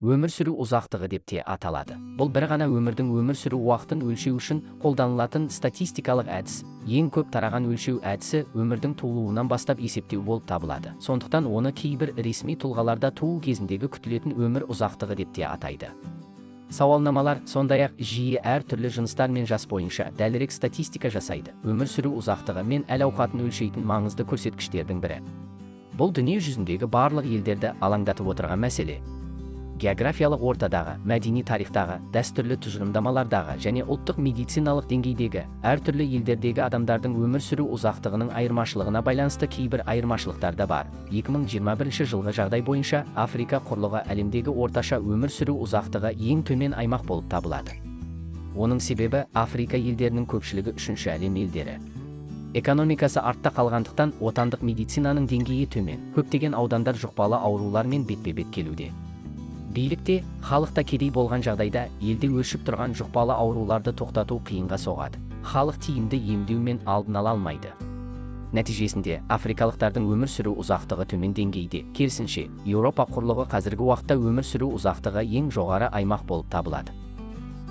өмір сүру ұзақтығы деп те аталады. Бұл бір ғана өмірдің өмір сүру уақытын өлшеу үшін қолданылатын статистикалық әдіс. Ең көп тараған өлшеу әдісі өмірдің тууынан бастап есептеу болып табылады. Сондықтан оны кейбір ресми тұлғаларда туу кезіндегі күтілетін өмір ұзақтығы деп те атайды. Сауалнамалар сондай-ақ жиі әртүрлі жыныстар мен жас бойынша дәлірек статистика жасайды. Өмір сүру ұзақтығы мен әл-ауқатын өлшейтін маңызды көрсеткіштердің бірі. Бұл дүние жүзіндегі барлық елдерді алаңдатып отырған мәселе. Географиялық ортадағы, мәдени тарихтағы, дәстүрлі тұжырымдамалардағы және ұлттық медициналық деңгейдегі әртүрлі елдердегі адамдардың өмір сүру ұзақтығының айырмашылығына байланысты кейбір айырмашылықтар да бар. 2021 жылғы жағдай бойынша Африка құрлығы әлемдегі орташа өмір сүру ұзақтығы ең төмен аймақ болып табылады. Оның себебі Африка елдерінің көпшілігі үшінші әлем елдері. Экономикасы артта қалғандықтан отандық медицинаның деңгейі төмен. Көптеген аудандар жұқпалы аурулармен бетпе-бет келуде. Билікте, халықта кедей болған жағдайда елде өршіп тұрған жұқпалы ауруларды тоқтату қиынға соғады. Халық тиімді емдеумен алдын ала алмайды. Нәтижесінде африкалықтардың өмір сүру ұзақтығы төмен деңгейде. Керісінше, Еуропа құрлығы қазіргі уақытта өмір сүру ұзақтығы ең жоғары аймақ болып табылады.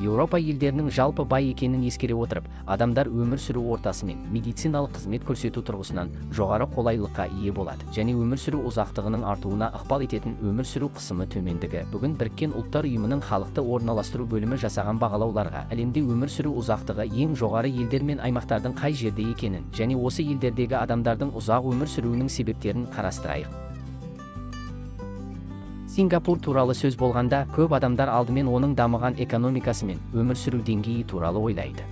Еуропа елдерінің жалпы бай екенін ескере отырып, адамдар өмір сүру ортасы мен медициналық қызмет көрсету тұрғысынан жоғары қолайлылыққа ие болады, және өмір сүру ұзақтығының артуына ықпал ететін өмір сүру қысымы төмендігі. Бүгін Біріккен ұлттар ұйымының халықты орналастыру бөлімі жасаған бағалауларға әлемде өмір сүру ұзақтығы ең жоғары елдер мен аймақтардың қай жерде екенін және осы елдердегі адамдардың ұзақ өмір сүруінің себептерін қарастырайық. Сингапур туралы сөз болғанда, көп адамдар алдымен оның дамыған экономикасы мен өмір сүру деңгейі туралы ойлайды.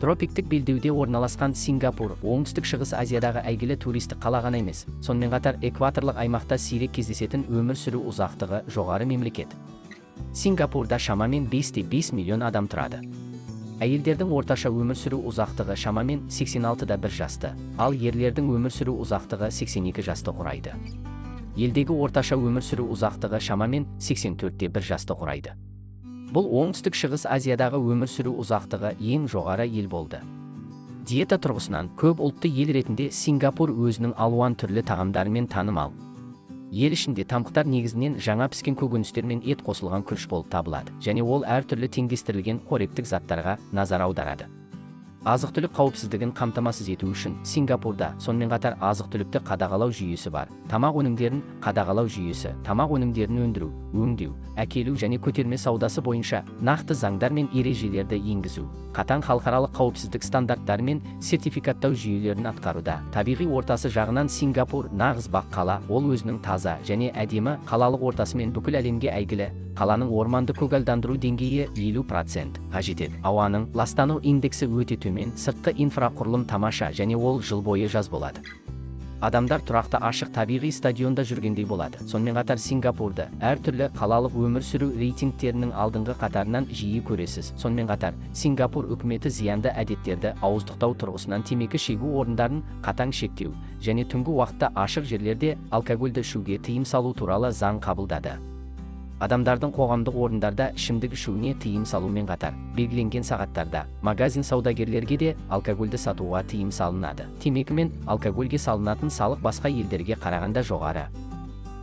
Тропиктік белдеуде орналасқан Сингапур, оңтүстік шығыс Азиядағы әйгілі туристік қала ғана емес, сонымен қатар экваторлық аймақта сирек кездесетін өмір сүру ұзақтығы жоғары мемлекет. Сингапурда шамамен 5,5 миллион адам тұрады. Әйелдердің орташа өмір сүру ұзақтығы шамамен 86-да 1 жасты, ал ерлердің өмір сүру ұзақтығы 82 жасты құрайды. Елдегі орташа өмір сүру ұзақтығы шамамен 84-те 1 жасты құрайды. Бұл оңтүстік шығыс Азиядағы өмір сүру ұзақтығы ең жоғары ел болды. Диета тұрғысынан көп ұлтты ел ретінде Сингапур өзінің алуан түрлі тағамдарымен танымал. Ел ішінде тамақтар негізінен жаңа піскен көкөністер мен ет қосылған күріш болып табылады, және ол әртүрлі теңдестірілген қоректік заттарға назар аударады. Азық-түлік қауіпсіздігін қамтамасыз ету үшін Сингапурда сонымен қатар азық-түлікті қадағалау жүйесі бар. Тамақ өнімдерін қадағалау жүйесі, тамақ өнімдерін өндіру, өңдеу, әкелу және көтерме саудасы бойынша нақты заңдар мен ережелерді енгізу, қатаң халықаралық қауіпсіздік стандарттары мен сертификаттау жүйелерін атқаруда. Табиғи ортасы жағынан Сингапур нағыз бақ қала, ол өзінің таза және әдемі қалалық ортасымен бүкіл әлемге әйгілі. Қаланың орманды көгалдандыру деңгейі 50% жетеді. Ауаның ластану индексі өте төмен, сыртқы инфрақұрылым тамаша және ол жыл бойы жаз болады. Адамдар тұрақты ашық табиғи стадионда жүргендей болады. Сонымен қатар Сингапурды әртүрлі қалалық өмір сүру рейтингтерінің алдыңғы қатарынан жиі көресіз. Сонымен қатар Сингапур үкіметі зиянды әдеттерді ауыздықтау тұрғысынан темекі шегу орындарын қатаң шектеу және түнгі уақытта ашық жерлерде алкогольді ішуге тыйым салу туралы заң қабылдады. Адамдардың қоғамдық орындарда ішімдік ішуіне тыйым салумен қатар, белгіленген сағаттарда магазин саудагерлерге де алкогольді сатуға тыйым салынады. Темекі мен алкогольге салынатын салық басқа елдерге қарағанда жоғары.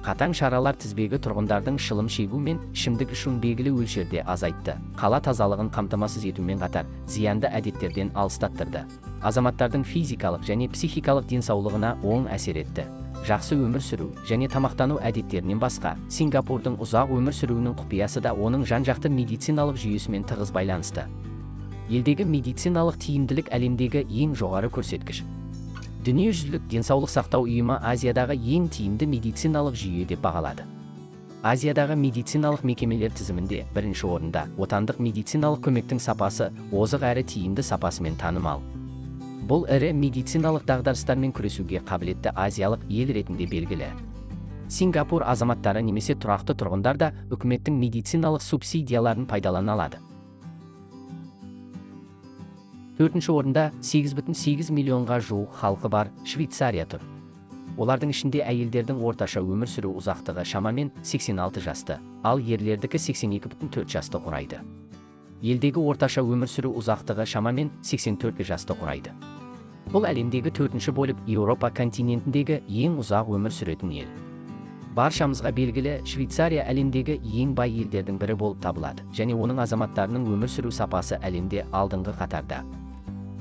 Қатаң шаралар тізбегі тұрғындардың шылым шегу мен ішімдік ішуін белгілі өлшерде азайтты. Қала тазалығын қамтамасыз етумен қатар, зиянды әдеттерден алыстаттырды. Азаматтардың физикалық және психикалық денсаулығына оң әсер етті. Жақсы өмір сүру және тамақтану әдеттерінен басқа, Сингапурдың ұзақ өмір сүруінің құпиясы да оның жан-жақты медициналық жүйесімен тығыз байланысты. Елдегі медициналық тиімділік әлемдегі ең жоғары көрсеткіш. Дүниежүзілік денсаулық сақтау ұйымы Азиядағы ең тиімді медициналық жүйе деп бағалады. Азиядағы медициналық мекемелер тізімінде бірінші орында. Отандық медициналық көмектің сапасы озық әрі тиімді сапасымен танымал. Бұл ірі медициналық дағдарыстармен күресуге қабілетті азиялық ел ретінде белгілі. Сингапур азаматтары немесе тұрақты тұрғындар да үкіметтің медициналық субсидияларын пайдалана алады. Төртінші орында 8,8 миллионға жуық халқы бар Швейцария тұр. Олардың ішінде әйелдердің орташа өмір сүру ұзақтығы шамамен 86 жасты, ал ерлердікі 82,4 жасты құрайды. Елдегі орташа өмір сүру ұзақтығы шамамен 84 жасты құрайды. Бұл әлемдегі төртінші болып Еуропа континентіндегі ең ұзақ өмір сүретін ел. Баршамызға белгілі, Швейцария әлемдегі ең бай елдердің бірі болып табылады, және оның азаматтарының өмір сүру сапасы әлемде алдыңғы қатарда.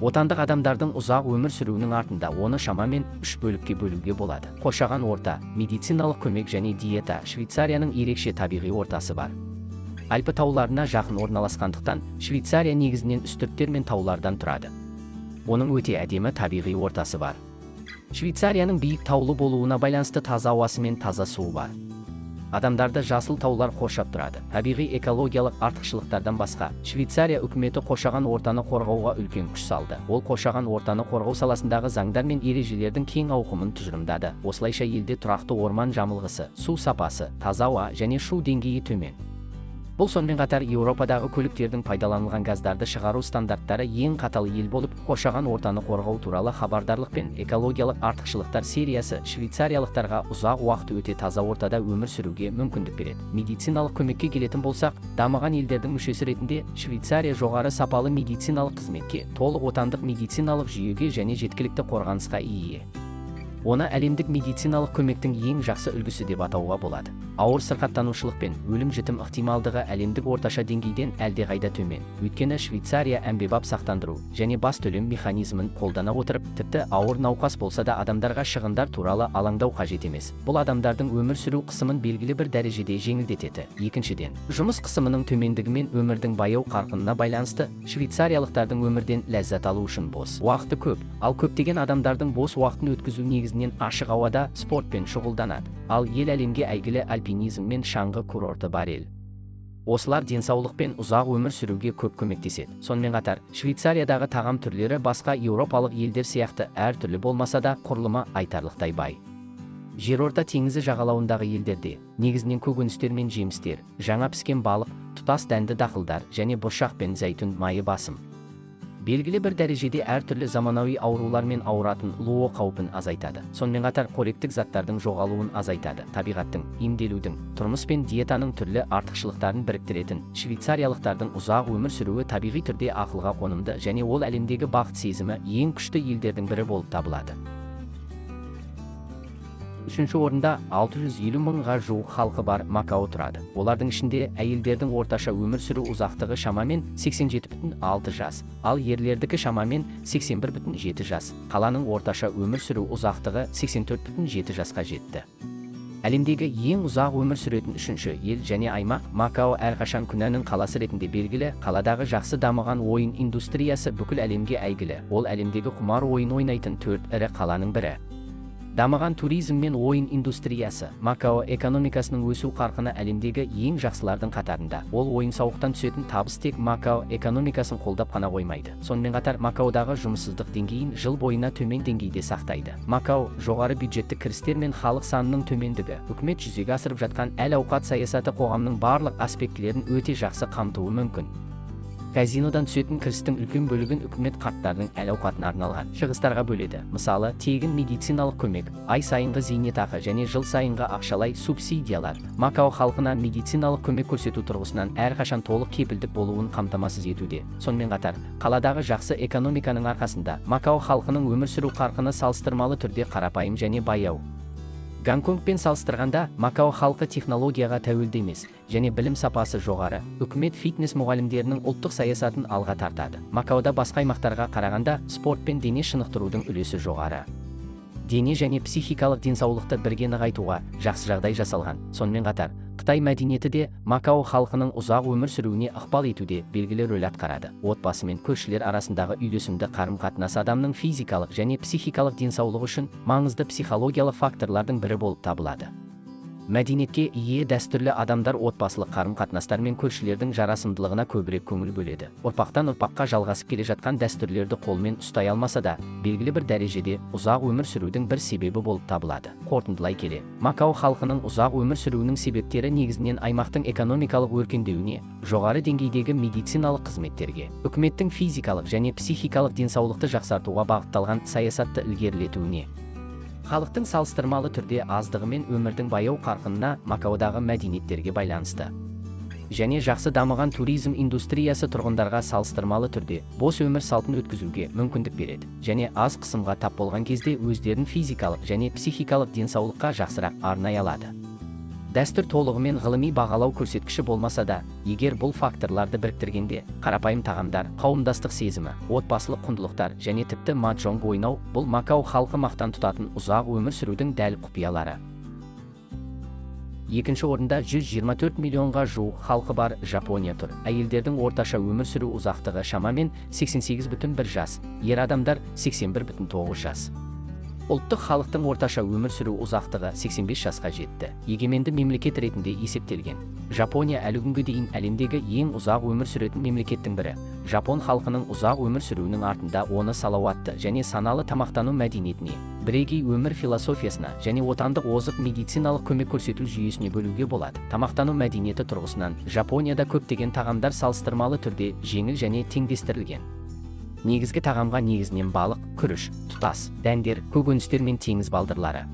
Отандық адамдардың ұзақ өмір сүруінің артында оны шамамен 3 бөлікке бөлуге болады. Қоршаған орта, медициналық көмек және диета. Швейцарияның ерекше табиғи ортасы бар. Альпі тауларына жақын орналасқандықтан, Швейцария негізінен үстірттер мен таулардан тұрады. Оның өте әдемі табиғи ортасы бар. Швейцарияның биік таулы болуына байланысты таза ауасы мен таза суы бар. Адамдарды жасыл таулар қоршап тұрады. Табиғи экологиялық артықшылықтардан басқа, Швейцария үкіметі қоршаған ортаны қорғауға үлкен күш салды. Ол қоршаған ортаны қорғау саласындағы заңдар мен ережелердің кең ауқымын тұжырымдады. Осылайша елде тұрақты орман жамылғысы, су сапасы, таза ауа және шу деңгейі төмен. Бұл сонымен қатар Еуропадағы көліктердің пайдаланылған газдарды шығару стандарттары ең қатал ел болып, қоршаған ортаны қорғау туралы хабардарлық пен экологиялық артықшылықтар сериясы швейцариялықтарға ұзақ уақыт өте таза ортада өмір сүруге мүмкіндік береді. Медициналық көмекке келетін болсақ, дамыған елдердің мүшесі ретінде Швейцария жоғары сапалы медициналық қызметке, толық отандық медициналық жүйеге және жеткілікті қорғанысқа ие. Оны әлемдік медициналық көмектің ең жақсы үлгісі деп атауға болады. Ауыр сырқаттанушылық пен өлім-жітім ықтималдығы әлемдік орташа деңгейден әлдеқайда төмен. Өйткені Швейцария әмбебап сақтандыру және бас төлем механизмін қолдана отырып, тіпті ауыр науқас болса да адамдарға шығындар туралы алаңдау қажет емес. Бұл адамдардың өмір сүру қысымын белгілі бір дәрежеде жеңілдетеді. Екіншіден, жұмыс қысымының төмендігі мен өмірдің баяу қарқынына байланысты, швейцариялықтардың өмірден ләззат алу үшін бос уақыты көп, ал көптеген адамдардың бос уақытын өткізу негізінен ашық ауада спортпен шұғылданады. Ал ел әлемге әйгілі альпинизм мен шаңғы курорты бар ел. Осылар денсаулық пен ұзақ өмір сүруге көп көмектеседі. Сонымен қатар, Швейцариядағы тағам түрлері басқа еуропалық елдер сияқты әртүрлі болмаса да құрылымы айтарлықтай бай. Жерорта теңізі жағалауындағы елдерде негізінен көкөністер мен жемістер, жаңа піскен балық, тұтас дәнді дақылдар және бұршақ пен зәйтүн майы басым. Белгілі бір дәрежеде әртүрлі заманауи аурулармен ауыратын луо қаупін азайтады. Сонымен қатар қоректік заттардың жоғалуын азайтады. Табиғаттың, емделудің, тұрмыс пен диетаның түрлі артықшылықтарын біріктіретін швейцариялықтардың ұзақ өмір сүруі табиғи түрде ақылға қонымды және ол әлемдегі бақыт сезімі ең күшті елдердің бірі болып табылады. Үшінші орында 650 мыңға жуық халқы бар Макао тұрады. Олардың ішінде әйелдердің орташа өмір сүру ұзақтығы шамамен 87,6 жас, ал ерлердікі шамамен 81,7 жас. Қаланың орташа өмір сүру ұзақтығы 84,7 жасқа жетті. Әлемдегі ең ұзақ өмір сүретін үшінші ел және аймақ Макао әрқашан күнәнің қаласы ретінде белгілі. Қаладағы жақсы дамыған ойын индустриясы бүкіл әлемге әйгілі. Ол әлемдегі құмар ойын ойнайтын 4 ірі қаланың бірі. Дамыған туризм мен ойын индустриясы. Макао экономикасының өсу қарқыны әлемдегі ең жақсылардың қатарында. Ол ойын-сауықтан түсетін табыс тек Макао экономикасын қолдап қана қоймайды. Сонымен қатар Макаодағы жұмыссыздық деңгейін жыл бойына төмен деңгейде сақтайды. Макао жоғары бюджеттік кірістер мен халық санының төмендігі, үкімет жүзеге асырып жатқан әл-ауқат саясаты қоғамның барлық аспектілерін өте жақсы қамтуы мүмкін. Казинодан түсетін кірістің үлкен бөлігін үкімет қарттарының әл-ауқатына арналған шығыстарға бөледі. Мысалы, тегін медициналық көмек, ай сайынғы зейнетақы және жыл сайынғы ақшалай субсидиялар Макао халқына медициналық көмек көрсету тұрғысынан әрқашан толық кепілдік болуын қамтамасыз етуде. Сонымен қатар, қаладағы жақсы экономиканың арқасында Макао халқының өмір сүру қарқыны салыстырмалы түрде қарапайым және баяу. Гонконгпен салыстырғанда Макао халқы технологияға тәуелді емес және білім сапасы жоғары. Үкімет фитнес мұғалімдерінің ұлттық саясатын алға тартады. Макаода басқа аймақтарға қарағанда спорт пен дене шынықтырудың үлесі жоғары. Дене және психикалық денсаулықты бірге нығайтуға жақсы жағдай жасалған. Сонымен қатар, Қытай мәдениеті де Макао халқының ұзақ өмір сүруіне ықпал етуде белгілі рөл атқарады. Отбасы мен көршілер арасындағы үйлесімді қарым-қатынас адамның физикалық және психикалық денсаулығы үшін маңызды психологиялық факторлардың бірі болып табылады. Мәдениетке ие дәстүрлі адамдар отбасылық қарым-қатынастар мен көршілердің жарасымдылығына көбірек көңіл бөледі. Ұрпақтан ұрпаққа жалғасып келе жатқан дәстүрлерді қолмен ұстай алмаса да, белгілі бір дәрежеде ұзақ өмір сүрудің бір себебі болып табылады. Қорытындылай келе, Макао халқының ұзақ өмір сүруінің себептері негізінен аймақтың экономикалық өркендеуіне, жоғары деңгейдегі медициналық қызметтерге, үкіметтің физикалық және психикалық денсаулықты жақсартуға бағытталған саясатты ілгерілетуіне, халықтың салыстырмалы түрде аздығы мен өмірдің баяу қарқынына Макаодағы мәдениеттерге байланысты. Және жақсы дамыған туризм индустриясы тұрғындарға салыстырмалы түрде бос өмір салтын өткізуге мүмкіндік береді. Және аз қысымға тап болған кезде өздерін физикалық және психикалық денсаулыққа жақсырақ арнай алады. Дәстүр толығымен ғылыми бағалау көрсеткіші болмаса да, егер бұл факторларды біріктіргенде, қарапайым тағамдар, қауымдастық сезімі, отбасылық құндылықтар және тіпті маджонг ойнау бұл Макао халқы мақтан тұтатын ұзақ өмір сүрудің дәл құпиялары. Екінші орында 124 миллионға жуық халқы бар Жапония тұр. Әйелдердің орташа өмір сүру ұзақтығы шамамен 88,1 жас, ер адамдар 81,9 жас. Ұлттық халықтың орташа өмір сүру ұзақтығы 85 жасқа жетті. Егеменді мемлекет ретінде есептелген. Жапония әлі күнге дейін әлемдегі ең ұзақ өмір сүретін мемлекеттің бірі. Жапон халқының ұзақ өмір сүруінің артында оны салауатты және саналы тамақтану мәдениетіне, бірегей өмір философиясына және отандық озық медициналық көмек көрсету жүйесіне бөлуге болады. Тамақтану мәдениеті тұрғысынан Жапонияда көптеген тағамдар салыстырмалы түрде жеңіл және теңдестірілген. Негізгі тағамға негізінен балық, күріш, тұтас, дәндер, көкөністер мен теңіз балдырлары.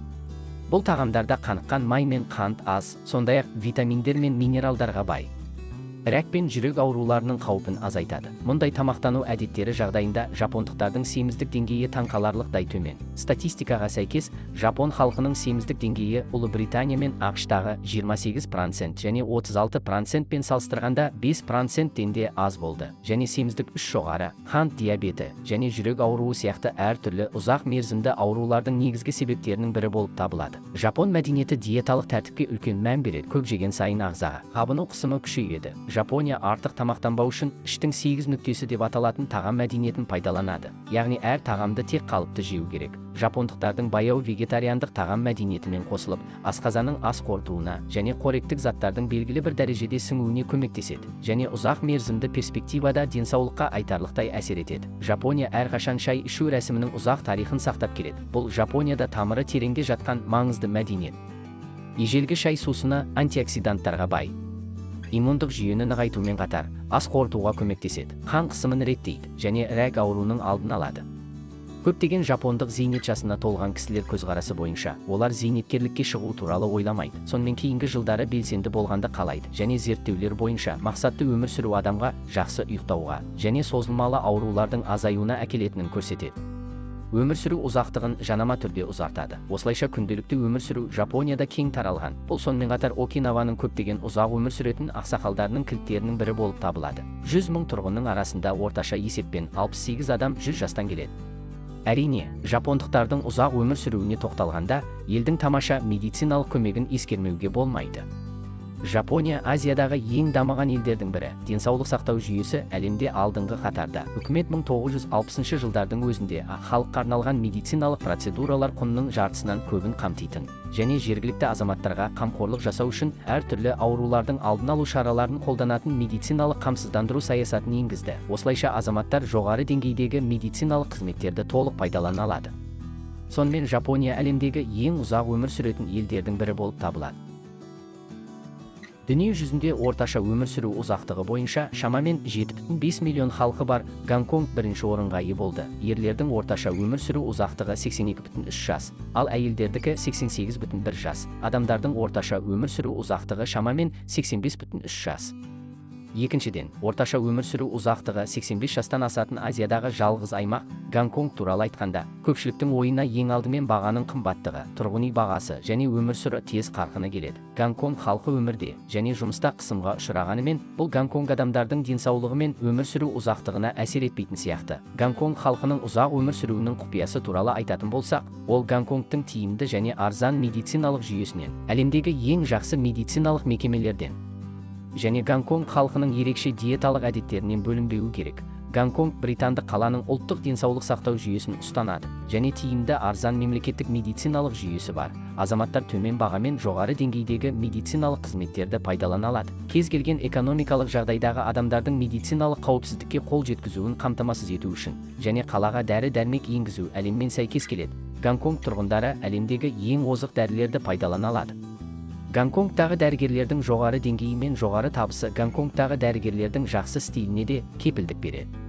Бұл тағамдарда қаныққан май мен қант аз, сондай-ақ витаминдер мен минералдарға бай. Рак пен жүрек ауруларының қаупін азайтады. Мұндай тамақтану әдеттері жағдайында жапондықтардың семіздік деңгейі таңқаларлықтай төмен. Статистикаға сәйкес, Жапон халқының семіздік деңгейі Ұлыбритания мен ақш-тағы 28% және 36% пен салыстырғанда 5%-тен де аз болды. Және семіздік үш жоғары, қант диабеті және жүрек ауруы сияқты әртүрлі ұзақ мерзімді аурулардың негізгі себептерінің бірі болып табылады. Жапон мәдениеті диеталық тәртіпке үлкен мән береді. Көп жеген сайын ағзаға қабыну қысымы күшейеді. Жапония артық тамақтанбау үшін іштің 8 нүктесі деп аталатын тағам мәдениетін пайдаланады. Яғни әр тағамды тек қалыпты жеу керек. Жапондықтардың баяу вегетариандық тағам мәдениетімен қосылып, асқазанның ас қорытуына және қоректік заттардың белгілі бір дәрежеде сіңуіне көмектеседі және ұзақ мерзімді перспективада денсаулыққа айтарлықтай әсер етеді. Жапония әрқашан шай ішу рәсімінің ұзақ тарихын сақтап келеді. Бұл Жапонияда тамыры тереңде жатқан маңызды мәдениет. Ежелгі шай сусыны антиоксиданттарға бай. Иммундық жүйені нығайтумен қатар, ас қорытуға көмектеседі, қан қысымын реттейді және рак ауруының алдын алады. Көптеген жапондық зейнет жасына толған кісілер көзқарасы бойынша, олар зейнеткерлікке шығу туралы ойламайды. Сонымен кейінгі жылдары белсенді болғанды қалайды және зерттеулер бойынша мақсатты өмір сүру адамға жақсы ұйықтауға және созылмалы аурулардың азаюына әкелетінін көрсетеді. Өмір сүру ұзақтығын жанама түрде ұзартады. Осылайша күнделікті өмір сүру Жапонияда кең таралған. Бұл сонымен қатар Окинаваның көптеген ұзақ өмір сүретін ақсақалдарының кілттерінің бірі болып табылады. 100 мың тұрғынның арасында орташа есеппен 68 адам 100 жастан келеді. Әрине, жапондықтардың ұзақ өмір сүруіне тоқталғанда, елдің тамаша медициналық көмегін ескермеуге болмайды. Жапония Азиядағы ең дамыған елдердің бірі. Денсаулық сақтау жүйесі әлемде алдыңғы қатарда. Үкімет 1960 жылдардың өзінде халыққа арналған медициналық процедуралар құнының жартысынан көбін қамтитын және жергілікті азаматтарға қамқорлық жасау үшін әртүрлі аурулардың алдын алу шараларын қолданатын медициналық қамсыздандыру саясатын енгізді. Осылайша азаматтар жоғары деңгейдегі медициналық қызметтерді толық пайдалана алады. Сонымен Жапония әлемдегі ең ұзақ өмір сүретін елдердің бірі болып табылады. Дүние жүзінде орташа өмір сүру ұзақтығы бойынша шамамен 7,5 миллион халқы бар Гонконг бірінші орынға ие болды. Ерлердің орташа өмір сүру ұзақтығы 82,3 жас, ал әйелдердікі 88,1 жас. Адамдардың орташа өмір сүру ұзақтығы шамамен 85,3 жас. Екіншіден, орташа өмір сүру ұзақтығы 85 жастан асатын Азиядағы жалғыз аймақ Гонконг туралы айтқанда, көпшіліктің ойына ең алдымен бағаның қымбаттығы, тұрғын үй бағасы және өмір сүру тез қарқыны келеді. Гонконг халқы өмірде және жұмыста қысымға ұшырағанымен, бұл Гонконг адамдардың денсаулығы мен өмір сүру ұзақтығына әсер етпейтін сияқты. Гонконг халқының ұзақ өмір сүруінің құпиясы туралы айтатын болсақ, ол Гонконгтың тиімді және арзан медициналық жүйесінен, әлемдегі ең жақсы медициналық мекемелерден және Гонконг халқының ерекше диеталық әдеттерінен бөлінбеуі керек. Гонконг британдық қаланың ұлттық денсаулық сақтау жүйесін ұстанады және тиімді арзан мемлекеттік медициналық жүйесі бар. Азаматтар төмен бағамен жоғары деңгейдегі медициналық қызметтерді пайдалана алады. Кез келген экономикалық жағдайдағы адамдардың медициналық қауіпсіздікке қол жеткізуін қамтамасыз ету үшін және қалаға дәрі-дәрмек енгізу әлеммен сәйкес келеді. Гонконг тұрғындары әлемдегі ең озық дәрілерді пайдалана алады. Гонконгтағы дәрігерлердің жоғары деңгейі мен жоғары табысы Гонконгтағы дәрігерлердің жақсы стиліне де кепілдік береді.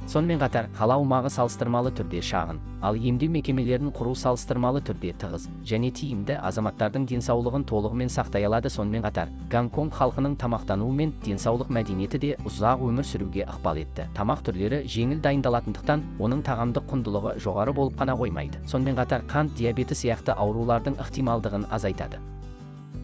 Сонымен қатар, қала аумағы салыстырмалы түрде шағын, ал емдеу мекемелерін құру салыстырмалы түрде тығыз және тиімді азаматтардың денсаулығын толығымен сақтай алады. Сонымен қатар, Гонконг халқының тамақтануы мен денсаулық мәдениеті де ұзақ өмір сүруге ықпал етті. Тамақ түрлері жеңіл дайындалатындықтан, оның тағамдық құндылығы жоғары болып қана қоймайды. Сонымен қатар, қант диабеті сияқты аурулардың ықтималдығын азайтады.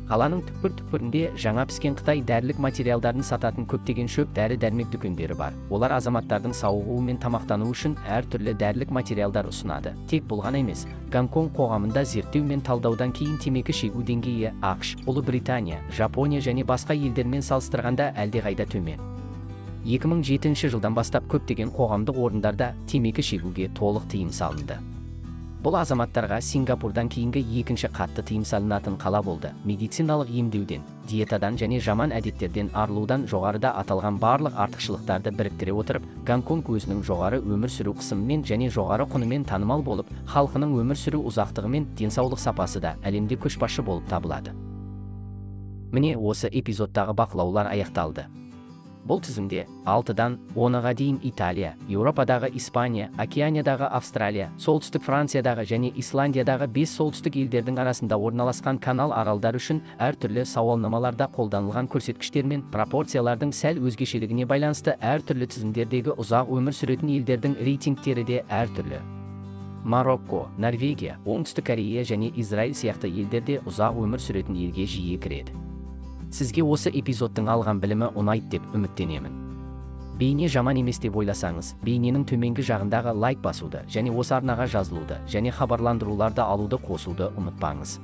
Қаланың түкпір-түкпірінде жаңа піскен Қытай дәрілік материалдарын сататын көптеген шөп дәрі-дәрмек дүкендері бар. Олар азаматтардың сауығуы мен тамақтануы үшін әртүрлі дәрілік материалдар ұсынады. Тек бұл ғана емес, Гонконг қоғамында зерттеу мен талдаудан кейін темекі шегу деңгейі ақш, Ұлыбритания, Жапония және басқа елдермен салыстырғанда әлдеқайда төмен. 2007 жылдан бастап көптеген қоғамдық орындарда темекі шегуге толық тыйым салынды. Бұл азаматтарға Сингапурдан кейінгі екінші қатты тыйым салынатын қала болды. Медициналық емдеуден, диетадан және жаман әдеттерден арылудан жоғарыда аталған барлық артықшылықтарды біріктіре отырып, Гонконг өзінің жоғары өмір сүру қысымымен және жоғары құнымен танымал болып, халқының өмір сүру ұзақтығы мен денсаулық сапасы да әлемде көшбасшы болып табылады. Міне осы эпизодтағы бақылаулар аяқталды. Бұл тізімде 6-дан 10-ға дейін Италия, Еуропадағы Испания, Океаниядағы Австралия, солтүстік Франциядағы және Исландиядағы 5 солтүстік елдердің арасында орналасқан канал аралдар үшін әртүрлі сауалнамаларда қолданылған көрсеткіштер мен пропорциялардың сәл өзгешелігіне байланысты әртүрлі тізімдердегі ұзақ өмір сүретін елдердің рейтингтері де әртүрлі. Марокко, Норвегия, Оңтүстік Корея және Израиль сияқты елдерде ұзақ өмір сүретін елге жиі кіреді. Сізге осы эпизодтың алған білімі ұнайды деп үміттенемін. Бейне жаман емес деп ойласаңыз, бейненің төменгі жағындағы лайк басуды және осы арнаға жазылуды және хабарландыруларды алуды қосуды ұмытпаңыз.